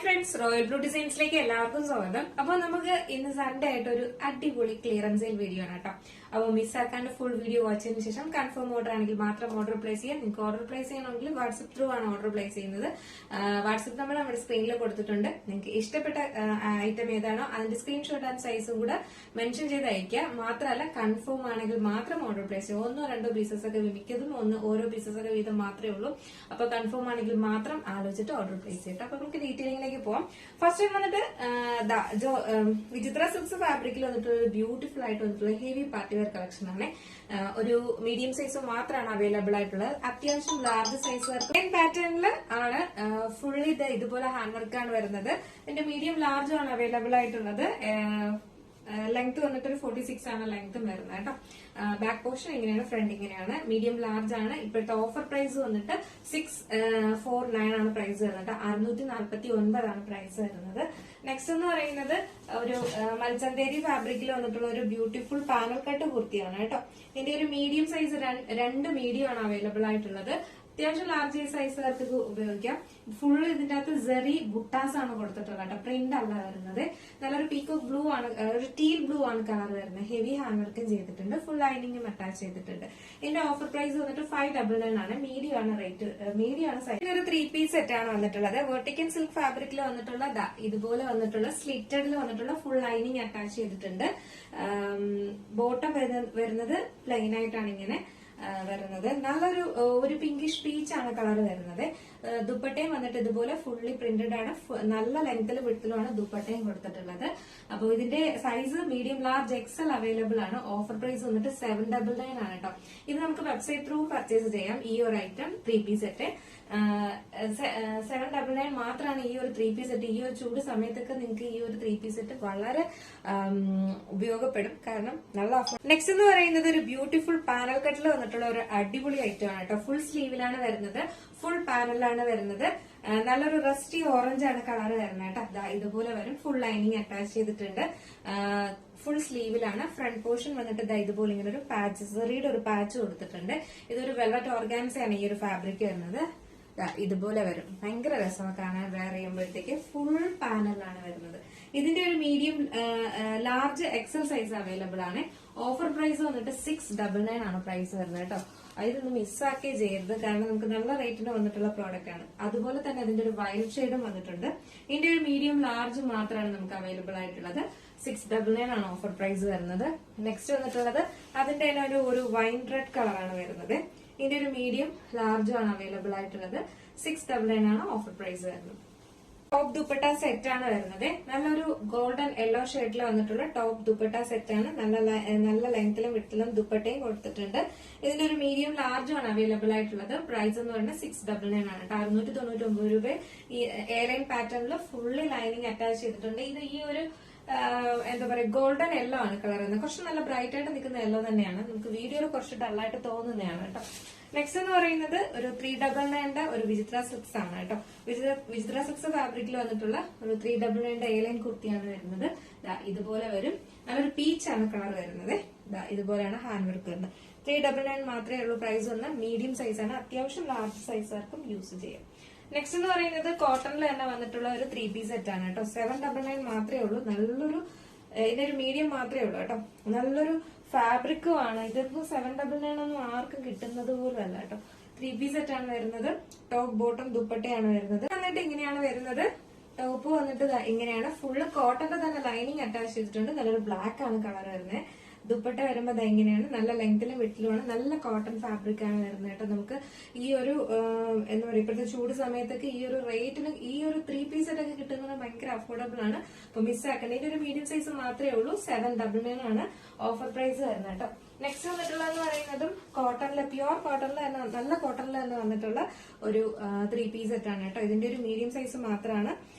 Friends, royal blue ഡിസൈൻസിലേക്ക് എല്ലാവർക്കും സ്വാഗതം. അപ്പോൾ നമുക്ക് ഇന്ന് സൺഡേ ആയിട്ട് ഒരു അടിപൊളി ക്ലിയറൻസ് സെയിൽ വീഡിയോ ആണ് കേട്ടോ. അപ്പോൾ മിസ്സാക്കാണ്ട് ഫുൾ വീഡിയോ വാച്ച് ചെയ്തതിനു ശേഷം കൺഫേം ഓർഡർ ആണെങ്കിൽ മാത്രം ഓർഡർ പ്ലേസ് ചെയ്യാം. നിങ്ങൾക്ക് ഓർഡർ പ്ലേസ് ചെയ്യണമെങ്കിൽ വാട്സ്ആപ്പ് ത്രൂ ആണ് ഓർഡർ പ്ലേസ് ചെയ്യുന്നത്. വാട്സ്ആപ്പ് നമ്പർ നമ്മുടെ സ്ക്രീനിൽ കൊടുത്തിട്ടുണ്ട്. നിങ്ങൾക്ക് ഇഷ്ടപ്പെട്ട ഐറ്റം ഏതാണോ അതിന്റെ സ്ക്രീൻഷോട്ട് ആൻഡ് സൈസും കൂടെ മെൻഷൻ ചെയ്ത് അയക്കുക. മാത്രമല്ല കൺഫേം ആണെങ്കിൽ മാത്രം ഓർഡർ പ്ലേസ് ചെയ്യും. ഒന്നോ രണ്ടോ പീസസ് ഒക്കെ മിക്കതും ഓരോ പീസസ് ഒക്കെ വീതം മാത്രമേ ഉള്ളൂ. അപ്പൊ കൺഫേം ആണെങ്കിൽ മാത്രം ആലോചിച്ചിട്ട് ഓർഡർ പ്ലേസ് ചെയ്യട്ടെ. അപ്പൊ നമുക്ക് ഡീറ്റെയിലിംഗിലേക്ക് പോവാം. ഫസ്റ്റ് വന്നിട്ട് വിചിത്ര സിൽക്സ് ഫാബ്രിക്കിൽ വന്നിട്ടുള്ള ഒരു ബ്യൂട്ടിഫുൾ ആയിട്ട് വന്നിട്ടുള്ള ഹെവി പാർട്ടി വെയർ കളക്ഷൻ ആണ്. ഒരു മീഡിയം സൈസ് മാത്രമാണ് അവൈലബിൾ ആയിട്ടുള്ളത്. അത്യാവശ്യം ലാർജ് സൈസ് വർക്ക് പാറ്റേണിൽ ആണ്. ഫുള്ളി ഇതുപോലെ ഹാൻഡ് വർക്കാണ് വരുന്നത്. ഇതിന്റെ മീഡിയം ലാർജും ആണ് അവൈലബിൾ ആയിട്ടുള്ളത്. ലെങ്ത് വന്നിട്ട് ഒരു 46 ആണ് ലെങ്ത്തും വരുന്നത് കേട്ടോ. ബാക്ക് പോർഷൻ ഇങ്ങനെയാണ്, ഫ്രണ്ട് ഇങ്ങനെയാണ്. മീഡിയം ലാർജ് ആണ്. ഇപ്പോഴത്തെ ഓഫർ പ്രൈസ് വന്നിട്ട് 649 ആണ് പ്രൈസ് വരുന്നത്. 649 ആണ് പ്രൈസ് വരുന്നത്. നെക്സ്റ്റ് എന്ന് പറയുന്നത് ഒരു മൽച്ചന്തേരി ഫാബ്രിക്കിൽ വന്നിട്ടുള്ള ഒരു ബ്യൂട്ടിഫുൾ പാനൽ കട്ട് കുർത്തിയാണ് കേട്ടോ. ഇതിന്റെ ഒരു മീഡിയം സൈസ് രണ്ട് മീഡിയം ആണ് അവൈലബിൾ ആയിട്ടുള്ളത്. അത്യാവശ്യം ലാർജ് സൈസുകാർക്ക് ഉപയോഗിക്കാം. ഫുൾ ഇതിന്റെ അകത്ത് സെറി ബുട്ടാസ് ആണ് കൊടുത്തിട്ടുള്ളത് കേട്ടോ. പ്രിന്റ് അല്ല വരുന്നത്. നല്ലൊരു പീക്കോക്ക് ബ്ലൂ ആണ്, ഒരു ടീൽ ബ്ലൂ ആണ് കളർ വരുന്നത്. ഹെവി ഹാൻഡ് വർക്കും ചെയ്തിട്ടുണ്ട്. ഫുൾ ലൈനിങ്ങും അറ്റാച്ച് ചെയ്തിട്ടുണ്ട്. ഇതിന്റെ ഓഫർ പ്രൈസ് വന്നിട്ട് 599 ആണ്. മീഡിയം ആണ് റേറ്റ്, മീഡിയം ആണ് സൈസ്. ഒരു 3 പീസ് സെറ്റ് ആണ് വന്നിട്ടുള്ളത്. വെർട്ടിക്കൽ സിൽക്ക് ഫാബ്രിക്കിൽ വന്നിട്ടുള്ള ഇതുപോലെ വന്നിട്ടുള്ള സ്ലിറ്റഡിൽ വന്നിട്ടുള്ള ഫുൾ ലൈനിങ് അറ്റാച്ച് ചെയ്തിട്ടുണ്ട്. ബോട്ടം വരുന്നത് പ്ലെയിൻ ആയിട്ടാണ് ഇങ്ങനെ വരുന്നത്. നല്ലൊരു പിങ്കിഷ് പീച്ച് ആണ് കളർ വരുന്നത്. ദുപ്പട്ടയും വന്നിട്ട് ഇതുപോലെ ഫുള്ളി പ്രിന്റഡ് ആണ്. നല്ല ലെങ്തിലും വിഡ്ത്തിലുമാണ് ദുപ്പട്ടയും കൊടുത്തിട്ടുള്ളത്. അപ്പോൾ ഇതിന്റെ size medium large XL available ആണ്. ഓഫർ പ്രൈസ് വന്നിട്ട് 799 ആണ് കേട്ടോ. ഇത് നമുക്ക് വെബ്സൈറ്റ് ത്രൂ പർച്ചേസ് ചെയ്യാം. ഈ ഒരു ഐറ്റം 3 പീസ് സെറ്റ് 799 മാത്രമാണ് ഈ ഒരു 3 പീസ് സെറ്റ്. ഈ ഒരു ചൂട് സമയത്തൊക്കെ നിങ്ങൾക്ക് ഈ ഒരു 3 പീസ് സെറ്റ് വളരെ ഉപയോഗപ്പെടും. കാരണം നല്ല ഓഫർ. നെക്സ്റ്റ് എന്ന് പറയുന്നത് ഒരു ബ്യൂട്ടിഫുൾ പാനൽ കട്ടിൽ വന്നിട്ടുള്ള ഒരു അടിപൊളി ഐറ്റം ആണ് കേട്ടോ. ഫുൾ സ്ലീവിലാണ് വരുന്നത്. ഫുൾ പാനലാണ് വരുന്നത്. നല്ലൊരു റസ്റ്റി ഓറഞ്ച് ആണ് കളർ വരുന്നത് കേട്ടോ. ഇതുപോലെ വരും. ഫുൾ ലൈനിങ് അറ്റാച്ച് ചെയ്തിട്ടുണ്ട്. ഫുൾ സ്ലീവിലാണ്. ഫ്രണ്ട് പോർഷൻ വന്നിട്ട് ഇതുപോലെ ഇങ്ങനെ ഒരു പാച്ച്, സെറിയുടെ ഒരു പാച്ച് കൊടുത്തിട്ടുണ്ട്. ഇതൊരു വെൽവെറ്റ് ഓർഗാൻസ ആണ് ഈ ഒരു ഫാബ്രിക് വരുന്നത്. ഇതുപോലെ വരും. ഭയങ്കര രസമാണ് കാണാൻ. വെയർ ചെയ്യുമ്പോഴത്തേക്ക് ഫുൾ പാനലാണ് വരുന്നത്. ഇതിന്റെ ഒരു medium large XL size available ആണ്. ഓഫർ പ്രൈസ് വന്നിട്ട് 699 ആണ് പ്രൈസ് വരുന്നത് കേട്ടോ. അതിലൊന്ന് മിസ്സാക്കേ ചെയ്യരുത്. കാരണം നമുക്ക് നല്ല റേറ്റിന് വന്നിട്ടുള്ള പ്രോഡക്റ്റ് ആണ്. അതുപോലെ തന്നെ അതിന്റെ ഒരു വൈലറ്റ് ഷെയ്ഡും വന്നിട്ടുണ്ട്. ഇതിന്റെ ഒരു മീഡിയം ലാർജ് മാത്രമാണ് നമുക്ക് അവൈലബിൾ ആയിട്ടുള്ളത്. 699 ആണ് ഓഫർ പ്രൈസ് വരുന്നത്. നെക്സ്റ്റ് വന്നിട്ടുള്ളത് അതിന്റെ തന്നെ ഒരു വൈൻ റെഡ് കളറാണ് വരുന്നത്. ഇതിന്റെ ഒരു മീഡിയം ലാർജും ആണ് അവൈലബിൾ ആയിട്ടുള്ളത്. 699 ആണ് ഓഫർ പ്രൈസ് വരുന്നത്. ടോപ്പ് ദുപ്പട്ട സെറ്റ് ആണ് വരുന്നത്. നല്ലൊരു ഗോൾഡൻ യെല്ലോ ഷെയ്ഡിൽ വന്നിട്ടുള്ള ടോപ്പ് ദുപ്പട്ട സെറ്റ് ആണ്. നല്ല ലെങ്ത്തിലും വിഡ്ത്തിലും ദുപ്പട്ടയും കൊടുത്തിട്ടുണ്ട്. ഇതിന്റെ ഒരു മീഡിയം ലാർജും ആണ് അവൈലബിൾ ആയിട്ടുള്ളത്. പ്രൈസ് എന്ന് പറയുന്നത് 699 ആണ്. 699 രൂപ. ഈ എയർലൈൻ പാറ്റേണിൽ ഫുള്ളി ലൈനിങ് അറ്റാച്ച് ചെയ്തിട്ടുണ്ട്. ഇത് ഈ ഒരു എന്താ പറയാ ഗോൾഡൻ യെല്ലോ ആണ് കളർ വരുന്നത്. കുറച്ച് നല്ല ബ്രൈറ്റ് ആയിട്ട് നിൽക്കുന്ന യെല്ലോ തന്നെയാണ്. നമുക്ക് വീഡിയോയിൽ കുറച്ച് ഡള്ളായിട്ട് തോന്നുന്നതാണ് കേട്ടോ. നെക്സ്റ്റ് എന്ന് പറയുന്നത് ഒരു 399 ഒരു വിചിത്ര സിൽക്സ് ആണ് കേട്ടോ. വിചിത്ര സിൽക്സ് ഫാബ്രിക്കിൽ വന്നിട്ടുള്ള ഒരു 399 എയർലൈൻ കുർത്തിയാണ് വരുന്നത്. ഇതുപോലെ വരും. നല്ലൊരു പീച്ച് ആണ് കളർ വരുന്നത്. ഇതുപോലെയാണ് ഹാൻഡ് വർക്ക് വരുന്നത്. 399 മാത്രമേ ഉള്ളൂ പ്രൈസ് വന്ന്. മീഡിയം സൈസ് ആണ്. അത്യാവശ്യം ലാർജ് സൈസുകാർക്കും യൂസ് ചെയ്യാം. നെക്സ്റ്റ് എന്ന് പറയുന്നത് കോട്ടണിൽ തന്നെ വന്നിട്ടുള്ള ഒരു 3 പീസ് സെറ്റ് ആണ് കേട്ടോ. 799 മാത്രമേ ഉള്ളൂ. നല്ലൊരു ഇതിന്റെ ഒരു മീഡിയം മാത്രമേ ഉള്ളൂ കേട്ടോ. നല്ലൊരു ഫാബ്രിക്കും ആണ്. ഇതൊന്നും 799 ഒന്നും ആർക്കും കിട്ടുന്നത് പോലും അല്ല കേട്ടോ. 3 പീസ് സെറ്റ് ആണ് വരുന്നത്. ടോപ്പ് ബോട്ടം ദുപ്പട്ടയാണ് വരുന്നത്. എന്നിട്ട് ഇങ്ങനെയാണ് വരുന്നത്. ടോപ്പ് വന്നിട്ട് ഇങ്ങനെയാണ്. ഫുള്ള് കോട്ടന്റെ തന്നെ ലൈനിങ് അറ്റാച്ച് ചെയ്തിട്ടുണ്ട്. നല്ലൊരു ബ്ലാക്ക് ആണ് കളർ വരുന്നത്. ദുപ്പട്ട വരുമ്പോ ഇങ്ങനെയാണ്. നല്ല ലെങ്തിലും വിട്ടിലുമാണ്. നല്ല കോട്ടൺ ഫാബ്രിക് ആണ് വരുന്നത് കേട്ടോ. നമുക്ക് ഈ ഒരു എന്താ പറയുക ഇപ്പോഴത്തെ ചൂട് സമയത്തൊക്കെ ഈ ഒരു റേറ്റിന് ഈ ഒരു 3 പീസ് സെറ്റ് ഒക്കെ കിട്ടുന്നത് ഭയങ്കര അഫോർഡബിൾ ആണ്. അപ്പൊ മിസ്സാക്കണ്ട. ഇതിന്റെ ഒരു മീഡിയം സൈസ് മാത്രമേ ഉള്ളൂ. 799 ആണ് ഓഫർ പ്രൈസ് വരുന്നത് കേട്ടോ. നെക്സ്റ്റ് വന്നിട്ടുള്ളതെന്ന് പറയുന്നതും കോട്ടണില് പ്യുവർ കോട്ടണിൽ തന്നെ നല്ല കോട്ടണിൽ തന്നെ വന്നിട്ടുള്ള ഒരു 3 പീസ് സെറ്റ് ആണ് കേട്ടോ. ഇതിന്റെ ഒരു മീഡിയം സൈസ് മാത്രമാണ്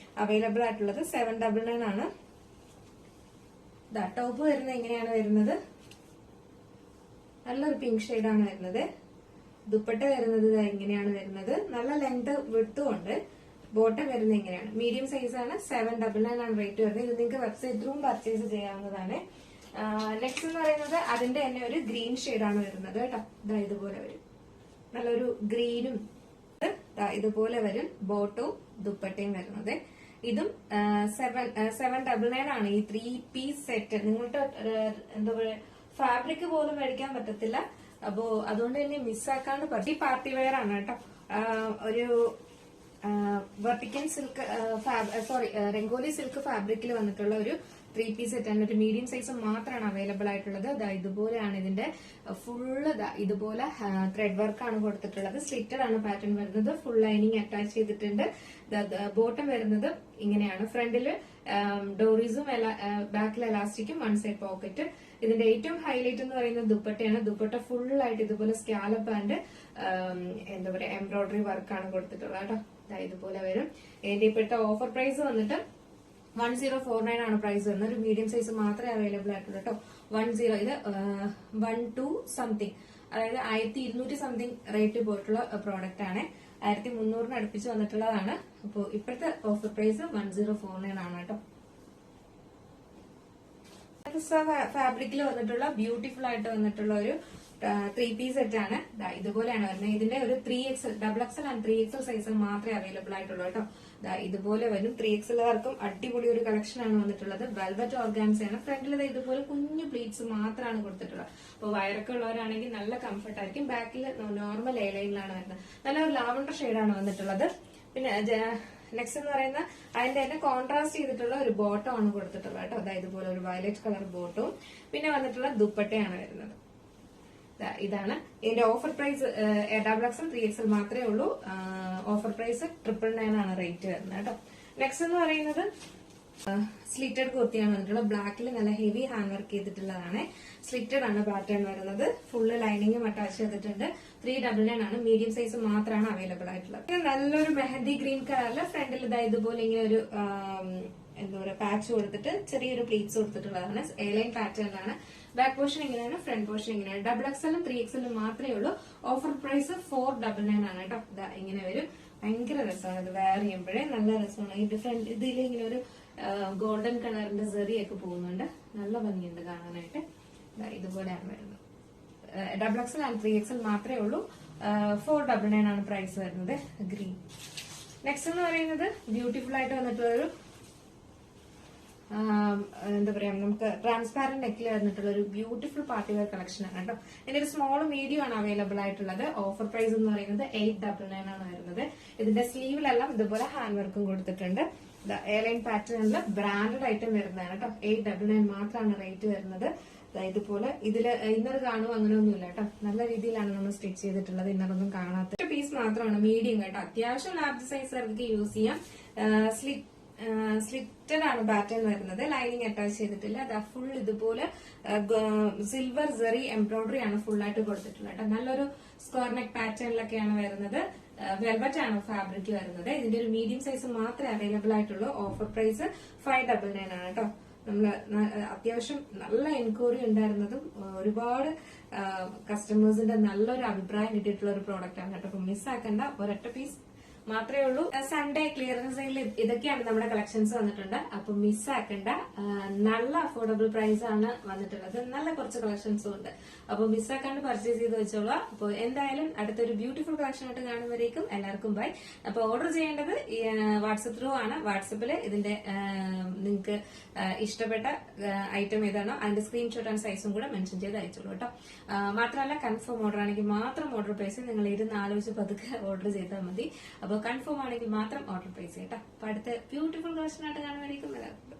അവൈലബിൾ ആയിട്ടുള്ളത്. 799 ആണ്. ടോപ്പ് വരുന്നത് എങ്ങനെയാണ് വരുന്നത്. നല്ലൊരു പിങ്ക് ഷെയ്ഡാണ് വരുന്നത്. ദുപ്പട്ട വരുന്നത് ഇങ്ങനെയാണ് വരുന്നത്. നല്ല ലെങ്ത് വിഡ്ത്തും ഉണ്ട്. ബോട്ടം വരുന്നത് ഇങ്ങനെയാണ്. മീഡിയം സൈസ് ആണ്. 799 ആണ് റേറ്റ് വരുന്നത്. ഇത് നിങ്ങൾക്ക് വെബ്സൈറ്റ് ത്രൂ പർച്ചേസ് ചെയ്യാവുന്നതാണ്. നെക്സ്റ്റ് എന്ന് പറയുന്നത് അതിന്റെ തന്നെ ഒരു ഗ്രീൻ ഷെയ്ഡാണ് വരുന്നത് കേട്ടോ. ഇതുപോലെ വരും. നല്ലൊരു ഗ്രീനും ഇതുപോലെ വരും. ബോട്ടവും ദുപ്പട്ടയും വരുന്നത്. ഇതും 799 ആണ് ഈ 3 പീസ് സെറ്റ്. നിങ്ങൾക്ക് എന്താ പറയുക ഫാബ്രിക് പോലും മേടിക്കാൻ പറ്റത്തില്ല. അപ്പോ അതുകൊണ്ട് തന്നെ മിസ്സാക്കാണ്ട് പറ്റും. ഈ പാർട്ടി വെയർ ആണ് കേട്ടോ. ഒരു വെർട്ടിക്കൻ സിൽക്ക് രംഗോലി സിൽക്ക് ഫാബ്രിക്കിൽ വന്നിട്ടുള്ള ഒരു 3 പീസ് സെറ്റ് ആണ്. ഒരു മീഡിയം സൈസ് മാത്രമാണ് അവൈലബിൾ ആയിട്ടുള്ളത്. ഇതുപോലെയാണ് ഇതിന്റെ ഫുള്ള് ഇതുപോലെ ത്രെഡ് വർക്ക് ആണ് കൊടുത്തിട്ടുള്ളത്. സ്ലിറ്റഡ് ആണ് പാറ്റേൺ വരുന്നത്. ഫുൾ ലൈനിങ് അറ്റാച്ച് ചെയ്തിട്ടുണ്ട്. ബോട്ടം വരുന്നത് ഇങ്ങനെയാണ്. ഫ്രണ്ടില് ഡോറീസും ബാക്കിൽ എലാസ്റ്റിക്കും 1 സൈഡ് പോക്കറ്റ്. ഇതിന്റെ ഏറ്റവും ഹൈലൈറ്റ് എന്ന് പറയുന്നത് ദുപ്പട്ടയാണ്. ദുപ്പട്ട ഫുൾ ആയിട്ട് ഇതുപോലെ സ്കാലപ്പ് ആൻഡ് എന്താ പറയാ എംബ്രോയിഡറി വർക്കാണ് കൊടുത്തിട്ടുള്ളത് കേട്ടോ. ഇതുപോലെ വരും. ഇതിന്റെ ഇപ്പോഴത്തെ ഓഫർ പ്രൈസ് വന്നിട്ട് 1049 ആണ് പ്രൈസ് വരുന്നത്. ഒരു മീഡിയം സൈസ് മാത്രമേ അവൈലബിൾ ആയിട്ടുള്ളൂ കേട്ടോ. 10 ഇത് 12 സംതിങ്, അതായത് 1200 സംതിങ് റേറ്റ് പോയിട്ടുള്ള പ്രോഡക്റ്റ് ആണ്. 1300 അടുപ്പിച്ച് വന്നിട്ടുള്ളതാണ്. അപ്പോൾ ഇപ്പോഴത്തെ ഓഫർ പ്രൈസ് 1049 ആണ് കേട്ടോ. ഫാബ്രിക്കിൽ വന്നിട്ടുള്ള ബ്യൂട്ടിഫുൾ ആയിട്ട് വന്നിട്ടുള്ള ഒരു 3 പീസ് സെറ്റ് ആണ്. ഇതുപോലെയാണ് വരുന്നത്. ഇതിന്റെ ഒരു 3XL, XXL and 3XL size മാത്രമേ അവൈലബിൾ ആയിട്ടുള്ളൂ കേട്ടോ. ഇതുപോലെ വരും. 3XL കാർക്കും അടിപൊളി ഒരു കളക്ഷൻ ആണ് വന്നിട്ടുള്ളത്. വെൽവെറ്റ് ഓർഗാൻസ് ആണ്. ഫ്രണ്ടിൽ ഇതുപോലെ കുഞ്ഞു പ്ലീറ്റ്സ് മാത്രമാണ് കൊടുത്തിട്ടുള്ളത്. അപ്പോൾ വയറൊക്കെ ഉള്ളവരാണെങ്കിൽ നല്ല കംഫർട്ട് ആയിരിക്കും. ബാക്കിൽ നോർമൽ എ ലൈനിലാണ് വരുന്നത്. നല്ലൊരു ലാവണ്ടർ ഷെയ്ഡാണ് വന്നിട്ടുള്ളത്. പിന്നെ നെക്സ്റ്റ് എന്ന് പറയുന്ന അതിന്റെ തന്നെ കോൺട്രാസ്റ്റ് ചെയ്തിട്ടുള്ള ഒരു ബോട്ടം ആണ് കൊടുത്തിട്ടുള്ളത് കേട്ടോ. ഇതുപോലെ ഒരു വയലറ്റ് കളർ ബോട്ടവും പിന്നെ വന്നിട്ടുള്ള ദുപ്പട്ടയാണ് വരുന്നത്. ഇതാണ് ഇതിന്റെ ഓഫർ പ്രൈസ്. XXL 3XL മാത്രമേ ഉള്ളൂ. ഓഫർ പ്രൈസ് 999 ആണ് റേറ്റ് വരുന്നത് കേട്ടോ. നെക്സ്റ്റ് എന്ന് പറയുന്നത് സ്ലിറ്റഡ് കുർത്തിയാണ് വന്നിട്ടുള്ളത്. ബ്ലാക്കിൽ നല്ല ഹെവി ഹാൻഡ് വർക്ക് ചെയ്തിട്ടുള്ളതാണ്. സ്ലിറ്റഡ് ആണ് പാറ്റേൺ വരുന്നത്. ഫുള്ള് ലൈനിങ്ങും അറ്റാച്ച് ചെയ്തിട്ടുണ്ട്. 399 ആണ്. മീഡിയം സൈസ് മാത്രമാണ് അവൈലബിൾ ആയിട്ടുള്ളത്. നല്ലൊരു മെഹന്തി ഗ്രീൻ കളറിൽ ഫ്രണ്ടിൽ ഇതുപോലെ ഇങ്ങനെ ഒരു എന്താ പറയുക പാച്ച് കൊടുത്തിട്ട് ചെറിയൊരു പ്ലീറ്റ്സ് കൊടുത്തിട്ടുള്ളതാണ്. എ ലൈൻ പാറ്റേണിലാണ്. ബാക്ക് പോർഷൻ ഇങ്ങനെയാണ്, ഫ്രണ്ട് പോർഷൻ ഇങ്ങനെയാണ്. XXL 3XL മാത്രമേ ഉള്ളൂ. ഓഫർ പ്രൈസ് 499 ആണ് കേട്ടോ. ഇങ്ങനെ വരും. ഭയങ്കര രസമാണ് ഇത് വെയർ ചെയ്യുമ്പോഴേ. നല്ല രസമാണ്. ഈ ഡിഫറെന്റ് ഇതിൽ ഇങ്ങനെ ഒരു ഗോൾഡൻ കളറിന്റെ സെറിയൊക്കെ പോകുന്നുണ്ട്. നല്ല ഭംഗിയുണ്ട് കാണാനായിട്ട്. ഇതുപോലെയാണ് വരുന്നത്. XXL ആൻഡ് 3XL മാത്രമേ ഉള്ളൂ. 499 ആണ് പ്രൈസ് വരുന്നത്. ഗ്രീൻ. നെക്സ്റ്റ് എന്ന് പറയുന്നത് ബ്യൂട്ടിഫുൾ ആയിട്ട് വന്നിട്ടുള്ളൊരു എന്താ പറയാ നമുക്ക് ട്രാൻസ്പാരന്റ് നെക്കിൽ വന്നിട്ടുള്ള ഒരു ബ്യൂട്ടിഫുൾ പാർട്ടി വെയർ കളക്ഷൻ ആണ് കേട്ടോ. ഇതിന്റെ ഒരു സ്മോൾ മീഡിയം ആണ് അവൈലബിൾ ആയിട്ടുള്ളത്. ഓഫർ പ്രൈസ് എന്ന് പറയുന്നത് 899 ആണ് വരുന്നത്. ഇതിന്റെ സ്ലീവിലെല്ലാം ഇതുപോലെ ഹാൻഡ് വർക്കും കൊടുത്തിട്ടുണ്ട്. എയർലൈൻ പാറ്റേണിൽ ബ്രാൻഡഡ് ഐറ്റം വരുന്നതാണ് കേട്ടോ. 899 മാത്രമാണ് റേറ്റ് വരുന്നത്. ഇതുപോലെ ഇതില് ഇന്നർ കാണും അങ്ങനെയൊന്നുമില്ല കേട്ടോ. നല്ല രീതിയിലാണ് നമ്മൾ സ്റ്റിച്ച് ചെയ്തിട്ടുള്ളത്. ഇന്നറൊന്നും കാണാത്ത പീസ് മാത്രമാണ്. മീഡിയം കേട്ടോ. അത്യാവശ്യം ലാർജ് സൈസുകാർക്ക് യൂസ് ചെയ്യാം. സ്ലിറ്റഡ് ആണ് പാറ്റേൺ വരുന്നത്. ലൈനിങ് അറ്റാച്ച് ചെയ്തിട്ടില്ല. ഫുൾ ഇതുപോലെ സിൽവർ സെറി എംബ്രോയിഡറി ആണ് ഫുൾ ആയിട്ട് കൊടുത്തിട്ടുള്ളത് കേട്ടോ. നല്ലൊരു സ്ക്വയർ നെക്ക് പാറ്റേണിലൊക്കെയാണ് വരുന്നത്. വെൽവെറ്റ് ആണ് ഫാബ്രിക് വരുന്നത്. ഇതിന്റെ ഒരു മീഡിയം സൈസ് മാത്രമേ അവൈലബിൾ ആയിട്ടുള്ളൂ. ഓഫർ പ്രൈസ് 599 ആണ് കേട്ടോ. നമ്മള് അത്യാവശ്യം നല്ല എൻക്വയറി ഉണ്ടായിരുന്നതും ഒരുപാട് കസ്റ്റമേഴ്സിന്റെ നല്ലൊരു അഭിപ്രായം കിട്ടിയിട്ടുള്ള ഒരു പ്രോഡക്റ്റ് ആണ് കേട്ടോ. അപ്പൊ മിസ്സാക്കണ്ട. ഒരൊറ്റ പീസ് മാത്രമേ ഉള്ളൂ. സൺഡേ ക്ലിയറൻസ് സെയിലിൽ ഇതൊക്കെയാണ് നമ്മുടെ കളക്ഷൻസ് വന്നിട്ടുണ്ട്. അപ്പൊ മിസ്സാക്കണ്ട. നല്ല അഫോർഡബിൾ പ്രൈസ് ആണ് വന്നിട്ടുള്ളത്. നല്ല കുറച്ച് കളക്ഷൻസും ഉണ്ട്. അപ്പൊ മിസ്സാക്കാണ്ട് പർച്ചേസ് ചെയ്ത് വെച്ചോളാം. അപ്പോൾ എന്തായാലും അടുത്തൊരു ബ്യൂട്ടിഫുൾ കളക്ഷൻ ആയിട്ട് കാണുമ്പോഴേക്കും എല്ലാവർക്കും ബൈ. അപ്പൊ ഓർഡർ ചെയ്യേണ്ടത് വാട്സപ്പ് ത്രൂ ആണ്. വാട്സപ്പിൽ ഇതിന്റെ നിങ്ങൾക്ക് ഇഷ്ടപ്പെട്ട ഐറ്റം ഏതാണോ അതിന്റെ സ്ക്രീൻഷോട്ട് ആൻഡ് സൈസും കൂടെ മെൻഷൻ ചെയ്ത് അയച്ചോളൂ കേട്ടോ. മാത്രമല്ല കൺഫേം ഓർഡർ ആണെങ്കിൽ മാത്രം ഓർഡർ പ്രൈസ് നിങ്ങൾ ഇരുന്ന് ആലോചിച്ച് പതുക്കെ ഓർഡർ ചെയ്താൽ മതി. അപ്പോൾ കൺഫേം ആണെങ്കിൽ മാത്രം ഓർഡർ പ്രൈസ് കേട്ടോ. അപ്പൊ അടുത്ത ബ്യൂട്ടിഫുൾ കളക്ഷൻ ആയിട്ട് കാണുമ്പോഴേക്കും എല്ലാവർക്കും